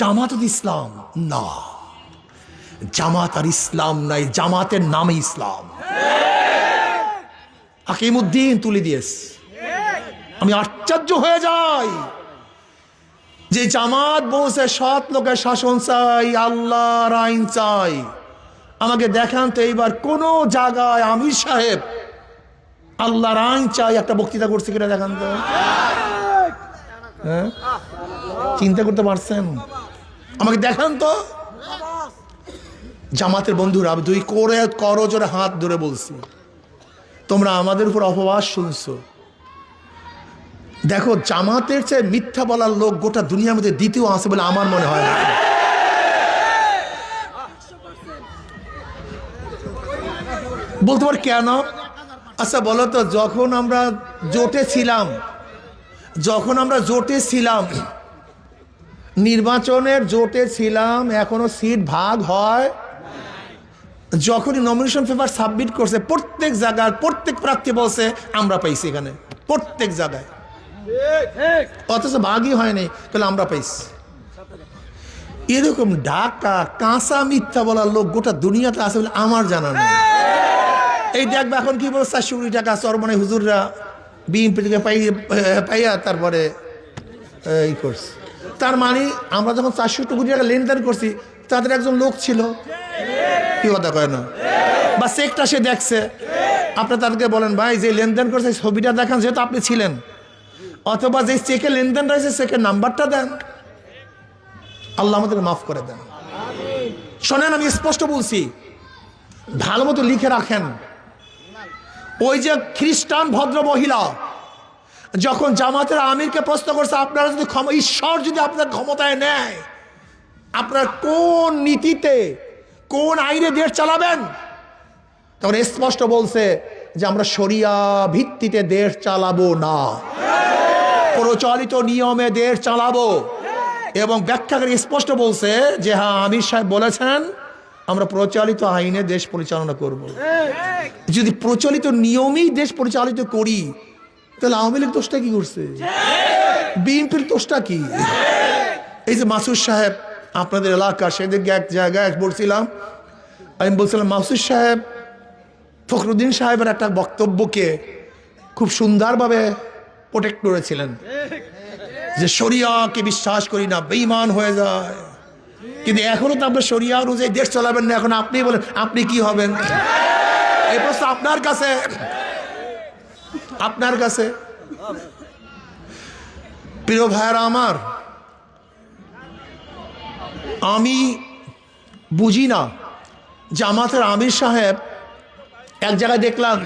জামাতুল ইসলাম না, জামাত আর ইসলাম নাই, জামাতের নামে ইসলাম। হাকিমউদ্দিন তুলে দিয়েছে। আমি আশ্চর্য হয়ে যাই যে জামাত বলছে সৎ লোকের শাসন চাই, আল্লাহর আইন চাই। আমাকে দেখান তো এইবার কোন জায়গায় আমির সাহেব আল্লাহর আইন চাই একটা বক্তৃতা করছে কিনা দেখান তো। হ্যাঁ, চিন্তা করতে পারছেন? আমাকে দেখান তো। জামাতের বন্ধুরা দুই করে করজোরে হাত ধরে বলছি, তোমরা আমাদের উপর অপবাদ শুনছো। দেখো, জামাতের চেয়ে মিথ্যা বলার লোক গোটা দুনিয়ার মধ্যে দ্বিতীয় আছে বলে আমার মনে হয় না। বলতে পার কেন? আচ্ছা বলো তো, যখন আমরা জোটে ছিলাম, নির্বাচনের জোটে ছিলাম, এখনো সিট ভাগ হয়। যখনই নমিনেশন পেপার সাবমিট করছে প্রত্যেক জায়গায় প্রত্যেক প্রার্থী বলছে আমরা পাইছি এখানে, প্রত্যেক জায়গায়, অথচ ভাগই হয়নি, তাহলে আমরা পাইছি। এরকম ঢাকা কাঁচা মিথ্যা বলার লোক গোটা দুনিয়াতে আছে বলে আমার জানা নেই। এই দেখবে এখন কি বলছে, 400 কোটি টাকা চরমনাই হুজুররা বিএনপি থেকে পাইয়া তারপরে এই করছে। তার মানে আমরা যখন 400 কোটি টাকা লেনদেন করছি তাদের একজন লোক ছিল, কি কথা কয় না, বা চেকটা সে দেখছে। আপনি তাদেরকে বলেন ভাই যে লেনদেন করছে ছবিটা দেখান, যেহেতু আপনি ছিলেন, অথবা যে চেকে লেনদেন রয়েছে চেকের নাম্বারটা দেন। আল্লাহ আমাদের মাফ করে দেন। শোনেন, আমি স্পষ্ট বলছি, ভালো মতো লিখে রাখেন। ওই যে খ্রিস্টান ভদ্র মহিলা যখন জামাতের আমিরকে প্রশ্ন করছে, আপনারা যদি ঈশ্বর যদি আপনার ক্ষমতায় নেয়, আপনার কোন নীতিতে কোন আইনে দেশ চালাবেন, তখন স্পষ্ট বলছে যে আমরা শরিয়া ভিত্তিতে দেশ চালাবো না, প্রচলিত নিয়মে দেশ চালাবো। এবং ব্যাখ্যাকারী স্পষ্ট বলছে যে হ্যাঁ, আমির সাহেব বলেছেন আমরা প্রচলিত আইনে দেশ পরিচালনা করব। যদি প্রচলিত নিয়মেই দেশ পরিচালিত করি, তাহলে আওয়ামী লীগ দোষটা কি করছে? বিএনপির দোষটা কি? এই যে মাসুদ সাহেব আপনাদের এলাকা, সেদিকে এক জায়গায় বলছিলাম, আমি বলছিলাম মাসুদ সাহেব ফখরুদ্দিন সাহেবের একটা বক্তব্যকে খুব সুন্দরভাবে প্রোটেক্ট করেছিলেন যে শরিয়াকে বিশ্বাস করি না, বেঈমান হয়ে যায়। কিন্তু এখনো তো আপনার শরিয়া অনুযায়ী দেশ চালাবেন না। এখন আপনি বলেন আপনি কি হবেন? এই প্রশ্ন আপনার কাছে। প্রিয় ভাইয়েরা আমার, আমি বুঝি না জামাতের আমির সাহেব এক জায়গায় দেখলাম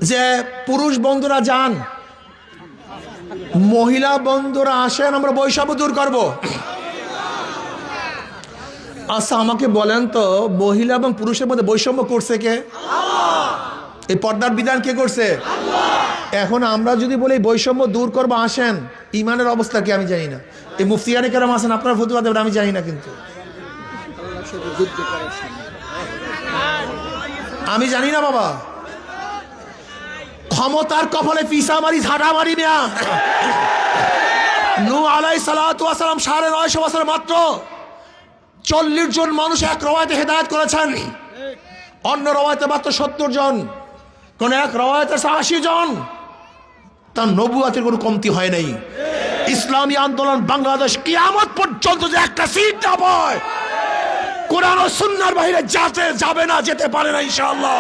যে পুরুষ বন্ধুরা যান, মহিলা বন্ধুরা আসেন, আমরা বৈষম্য দূর করব। আচ্ছা আমাকে বলেন তো, মহিলা এবং পুরুষের মধ্যে বৈষম্য করছে কে? এই পর্দার বিধান কে করছে? এখন আমরা যদি বলি বৈষম্য দূর করবো, আসেন, ইমানের অবস্থা কি আমি জানি না। এই মুফতিয়ানে কেরাম আসেন, আপনার ফতুয়া দেবেন আমি জানি না, কিন্তু আমি জানি না বাবা। ক্ষমতার কপালে পিসা মারি, ঝাঁটা মারি না। নূহ আলাইহিস সালাতু ওয়াস সালাম 950 বছর মাত্র 40 জন মানুষ এক রওয়ায়াতে হেদায়েত করেছেন, অন্য রওয়ায়াতে মাত্র 70 জন, কোন এক রওয়ায়াতে 80 জন। তার নবুয়াতের কোনো কমতি হয় নাই। ইসলামী আন্দোলন বাংলাদেশ কিয়ামত পর্যন্ত যে একটা সিট না পায়, কোরআন ও সুন্নাহর বাইরে যাবে না, যেতে পারে না ইনশাআল্লাহ।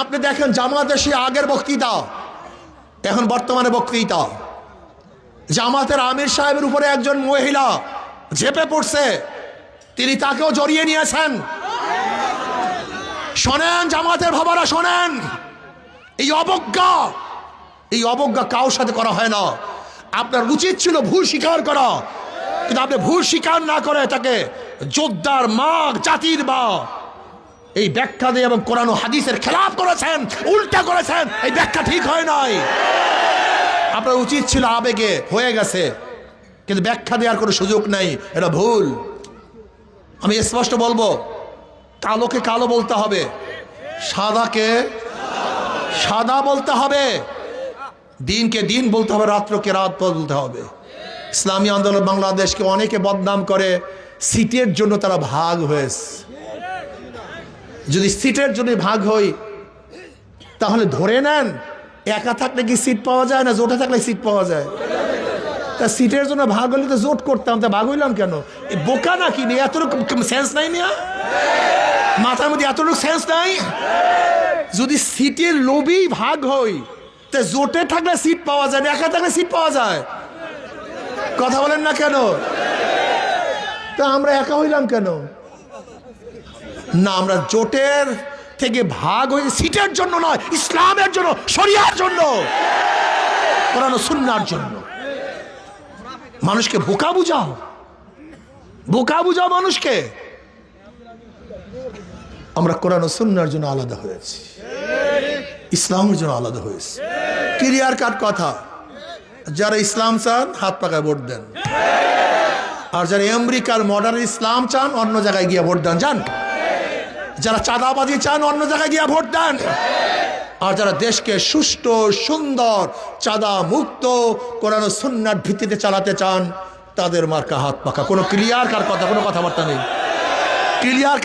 আপনি দেখেন জামাতের সে আগের বক্তৃতা, এখন বর্তমানে বক্তৃতা। জামাতের আমির সাহেবের উপরে একজন মহিলা ঝেপে পড়ছে, তিনি তাকেও জড়িয়ে নিয়েছেন। শোনেন জামাতের ভাবারা, শোনেন, এই অবজ্ঞা কারোর সাথে করা হয় না। আপনার উচিত ছিল ভুল স্বীকার করা, কিন্তু আপনি ভুল স্বীকার না করে তাকে যোদ্ধার মা, জাতির মা এই ব্যাখ্যা দিয়ে এবং কোরআন ও হাদিসের খেলাফ করেছেন, উল্টা করেছেন। এই ব্যাখ্যা ঠিক হয় নাই। আপনার উচিত ছিল, আবেগে হয়ে গেছে, কিন্তু ব্যাখ্যা দেওয়ার কোনো সুযোগ নেই, এটা ভুল। আমি স্পষ্ট বলবো, কালোকে কালো বলতে হবে, সাদাকে সাদা বলতে হবে, দিনকে দিন বলতে হবে, রাত্রকে রাত বলতে হবে। ইসলামী আন্দোলন বাংলাদেশকে অনেকে বদনাম করে সিটের জন্য তারা ভাগ হয়েছে। যদি সিটের জন্য ভাগ হই তাহলে ধরে নেন একা থাকলে কি সিট পাওয়া যায় না জোটে থাকলে সিট পাওয়া যায়? তা সিটের জন্য ভাগ হলে তো জোট করতাম, তা ভাগ হইলাম কেন? বোকা নাকি? নিয়ে এতটুকু সেন্স নাই, নিয়ে মাথার মধ্যে এতটুকু সেন্স নাই? যদি সিটের লোভেই ভাগ হই তা জোটে থাকলে সিট পাওয়া যায় না, একা থাকলে সিট পাওয়া যায়? কথা বলেন না কেন? তা আমরা একা হইলাম কেন? না, আমরা জোটের থেকে ভাগ হয়ে সিটের জন্য নয়, ইসলামের জন্য, শরিয়ার জন্য, কোরআন ও সুন্নাহর জন্য। মানুষকে বোকা বুঝাও, বোকা বুঝাও মানুষকে। আমরা কোরআন ও সুন্নাহর জন্য আলাদা হয়েছি, ইসলামের জন্য আলাদা হয়েছি। ক্লিয়ার কাট কথা। যারা ইসলাম চান হাত পাকায় ভোট দেন, আর যারা আমেরিকার মডার্ন ইসলাম চান অন্য জায়গায় গিয়ে ভোট দেন। যান। যারা চাঁদাবাজি চান অন্য জায়গায় গিয়ে ভোট দেন। আর যারা দেশকে সুষ্ঠু সুন্দর চাঁদা মুক্ত কোরআন ও সুন্নাহর ভিত্তিতে চালাতে চান তাদের মার্কা হাত পাকা। কোনো ক্লিয়ার কার কথা, কোনো কথাবার্তা নেই। ক্লিয়ার।